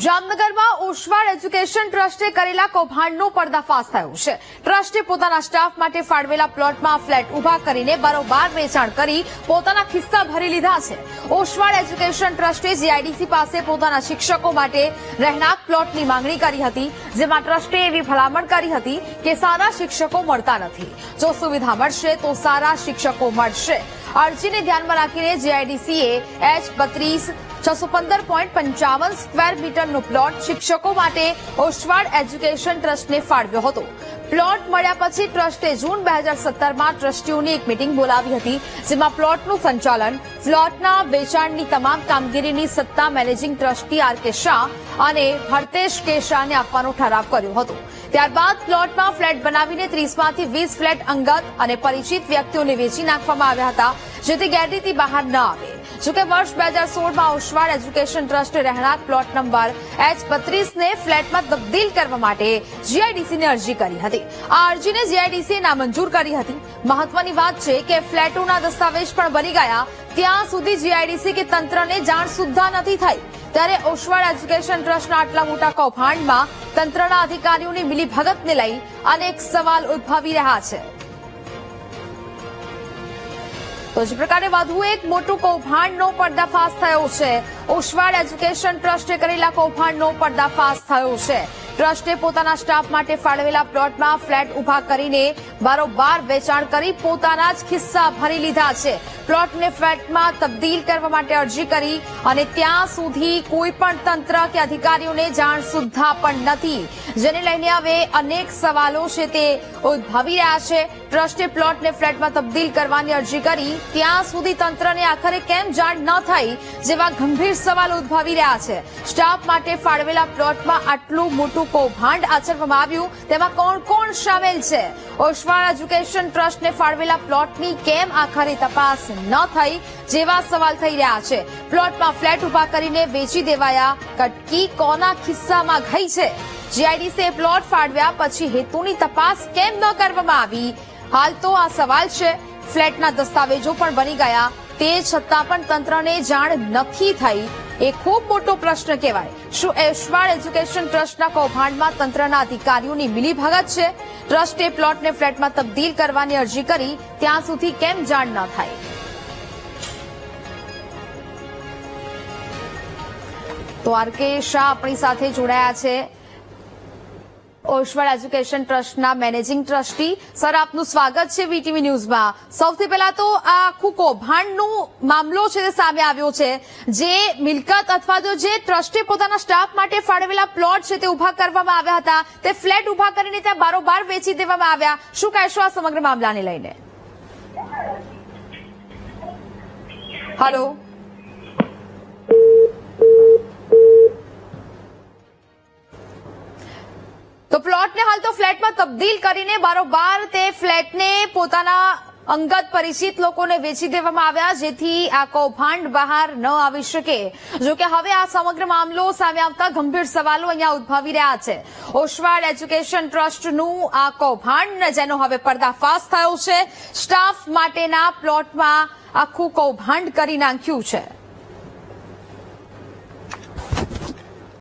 જામનગરમાં ઓશવાડ એજ્યુકેશન ટ્રસ્ટે કરેલા કૌભાંડનો પર્દાફાશ થયો છે। ટ્રસ્ટે પોતાના સ્ટાફ માટે ફાળવેલા પ્લોટમાં ફ્લેટ ઉભા કરીને બારોબાર વેચાણ કરી પોતાના ખિસ્સા ભરી લીધા છે। ઓશવાડ એજ્યુકેશન ટ્રસ્ટે જીઆઈડીસી પાસે પોતાના શિક્ષકો માટે રહેણાંક પ્લોટની માંગણી કરી હતી, જેમાં ટ્રસ્ટે એવી ભલામણ કરી હતી કે સારા શિક્ષકો મળતા નથી, જો સુવિધા મળશે તો સારા શિક્ષકો મળશે। અરજીને ધ્યાનમાં રાખીને જીઆઈડીસીએ H32 615.55 સ્ક્વેર મીટરનો પ્લોટ શિક્ષકો માટે ઓશવાડ એજ્યુકેશન ટ્રસ્ટને ફાળવ્યો હતો। પ્લોટ મળ્યા પછી ટ્રસ્ટે જૂન 2017માં ટ્રસ્ટીઓની એક મીટિંગ બોલાવી હતી, જેમાં પ્લોટનું સંચાલન, પ્લોટના વેચાણની તમામ કામગીરીની સત્તા મેનેજિંગ ટ્રસ્ટી R.K. શાહ અને હર્તેશ કે શાહને આપવાનો ઠરાવ કર્યો હતો। ત્યારબાદ પ્લોટમાં ફ્લેટ બનાવીને 30માંથી 20 ફ્લેટ અંગત અને પરિચિત વ્યક્તિઓને વેચી નાખવામાં આવ્યા હતા, જેથી ગેરરીતિ બહાર ન આવે। જોકે વર્ષ 2016માં ઓશવાડ એજ્યુકેશન ટ્રસ્ટે રહેણાંક પ્લોટ નંબર H32 ને ફ્લેટમાં તબદીલ કરવા માટે જીઆઈડીસીને અરજી કરી હતી। આ અરજીને જીઆઈડીસીએ નામંજૂર કરી હતી। મહત્વની વાત છે કે ફ્લેટોના દસ્તાવેજ પણ બની ગયા, ત્યાં સુધી જીઆઈડીસી કે તંત્રને જાણ સુદ્ધા નથી થઈ। ત્યારે ઓશવાડ એજ્યુકેશન ટ્રસ્ટના આટલા મોટા કૌભાંડમાં તંત્રના અધિકારીઓની મિલીભગતને લઈ અનેક સવાલ ઉદ્ભવી રહ્યા છે। તો જ પ્રકારે વધુ એક મોટું કૌભાંડનો પર્દાફાશ થયો છે। ઓશવાડ એજ્યુકેશન ટ્રસ્ટે કરેલા કૌભાંડનો પર્દાફાશ થયો છે। ટ્રસ્ટે પોતાના સ્ટાફ માટે ફાળવેલા પ્લોટમાં ફ્લેટ ઉભા કરીને બારોબાર વેચાણ કરી પોતાના જ ખિસ્સા ભરી લીધા છે। પ્લોટને ફ્લેટમાં તબદીલ કરવા માટે અરજી કરી અને ત્યાં સુધી કોઈ પણ તંત્ર કે અધિકારીઓને જાણ સુદ્ધા પણ નથી, જેને લઈને હવે અનેક સવાલો છે તે ઉદ્ભવી રહ્યા છે। ટ્રસ્ટે પ્લોટને ફ્લેટમાં તબદીલ કરવાની અરજી કરી, ત્યાં સુધી તંત્રને આખરે કેમ જાણ ન થઈ, જેવા ગંભીર સવાલ ઉદ્ભવી રહ્યા છે। સ્ટાફ માટે ફાળવેલા પ્લોટમાં આટલું મોટું કૌભાંડ આચરવામાં આવ્યું, તેમાં કોણ કોણ સામેલ છે? ઓશવાડ એજ્યુકેશન ટ્રસ્ટને ફાળવેલા પ્લોટની કેમ આખરે તપાસ ન થઈ, જેવા સવાલ થઈ રહ્યા છે। પ્લોટમાં ફ્લેટ ઉભા કરીને વેચી દેવાયા, કટકી કોના ખિસ્સામાં ગઈ છે? જીઆઈડીસીએ પ્લોટ ફાળવ્યા પછી હેતુની તપાસ કેમ ન કરવામાં આવી? હાલ તો આ સવાલ છે। ફ્લેટના દસ્તાવેજો પણ બની ગયા, તે છતાં પણ તંત્રને જાણ નથી થઈ, એ ખૂબ મોટો પ્રશ્ન કહેવાય। શું ઓશવાડ એજ્યુકેશન ટ્રસ્ટના કૌભાંડમાં તંત્રના અધિકારીઓની મિલીભગત છે? ટ્રસ્ટે પ્લોટને ફ્લેટમાં તબદીલ કરવાની અરજી કરી, ત્યાં સુધી કેમ જાણ ન થઈ? તો R.K. શાહ આપણી સાથે જોડાયા છે, ઓશવાડ એજ્યુકેશન ટ્રસ્ટના મેનેજિંગ ટ્રસ્ટી। સર, આપનું સ્વાગત છે વીટીવી ન્યૂઝમાં। સૌથી પહેલા તો આ આખું કૌભાંડનો મામલો છે તે સામે આવ્યો છે, જે મિલકત અથવા તો જે ટ્રસ્ટે પોતાના સ્ટાફ માટે ફાળવેલા પ્લોટ છે તે ઉભા કરવામાં આવ્યા હતા, તે ફ્લેટ ઉભા કરીને ત્યાં બારોબાર વેચી દેવામાં આવ્યા। શું કહેશો આ સમગ્ર મામલાને લઈને? હેલો, તો પ્લોટને હાલ તો ફ્લેટમાં તબદીલ કરીને બારોબાર તે ફ્લેટને પોતાના અંગત પરિચિત લોકોને વેચી દેવામાં આવ્યા, જેથી આ કૌભાંડ બહાર ન આવી શકે। જોકે હવે આ સમગ્ર મામલો સામે આવતા ગંભીર સવાલો અહીંયા ઉદ્ભવી રહ્યા છે। ઓશવાડ એજ્યુકેશન ટ્રસ્ટનું આ કૌભાંડ, જેનો હવે પર્દાફાશ થયો છે, સ્ટાફ માટેના પ્લોટમાં આખું કૌભાંડ કરી નાખ્યું છે।